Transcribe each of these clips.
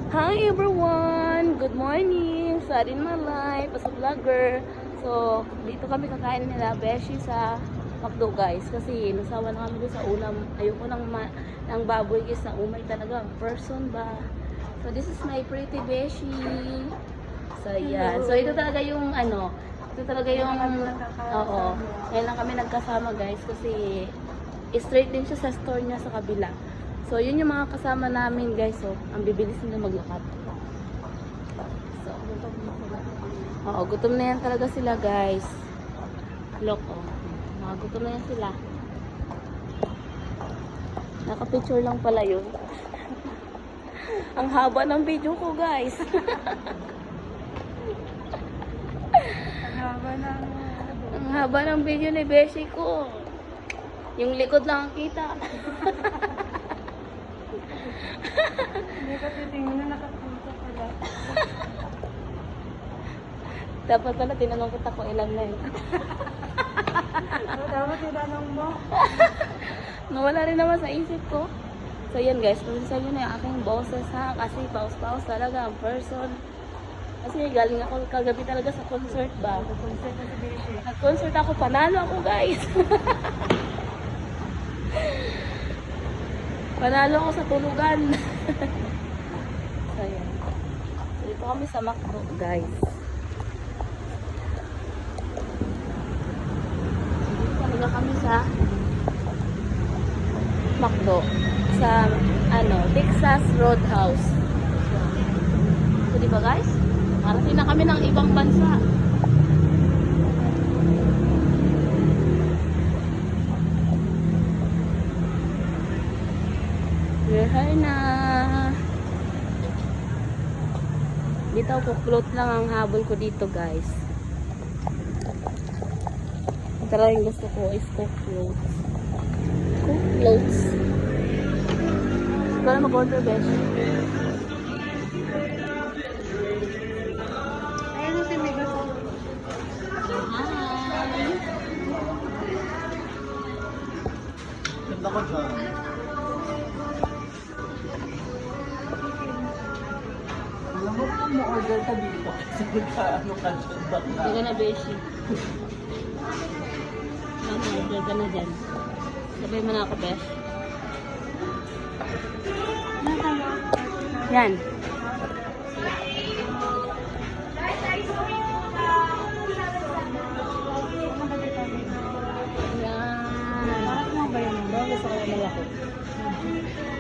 Hi everyone! Good morning! Sa Arin Malay, Paso Vlogger. So, dito kami kakain nila Beshi sa McDo guys. Kasi nasawa na kami doon sa ulam. Ayoko ng baboy guys na umay talaga. Person ba? So, this is my pretty Beshi. So, yan. So, ito talaga yung ano. Ito talaga yung oo. Ngayon lang kami nagkasama guys. Kasi straight din siya sa store niya sa kabila. So, yun yung mga kasama namin guys. So, ang bibilis nila maglakad. So, oo, gutom na yan talaga sila guys. Look, oh. Mga gutom na yan sila. Naka-picture lang pala yun. Ang haba ng video ko guys. Ang haba ng video ni Beshi ko. Yung likod lang ang kita. Hindi ka titingin na nakapunta pala. Dapat pala tinanong kita kung ilan na yun. Dapat tinanong mo. Nawala rin naman sa isip ko. So yan guys, minsan yun na yung aking boses ha. Kasi paus-paus talaga ang person. Kasi galing ako kagabi talaga sa concert ba. Nag-concert ako, panalo ako guys. Panalo ako sa tulugan. So yan. So dito kami sa McDo guys. Dito talaga kami sa McDo. Sa ano, Texas Roadhouse. So diba guys? Marating na kami ng ibang bansa. Hi na. Dito ako float lang ang habol ko dito guys. Ito lang yung gusto ko is cook floats. Cook floats. Para mag-order best. Ayun si Mega sa... Hi. Ganda ko dyan. Alam mo kung ma-order ka dito kasi ano ka dyan baka. Hindi ka na beshi. Mag-order ka na dyan. Sabay mo na ako besh. Yan. Yan. Bakit mo ba yun? Gusto ko yung malaki.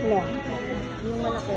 Wala. Yung malaki.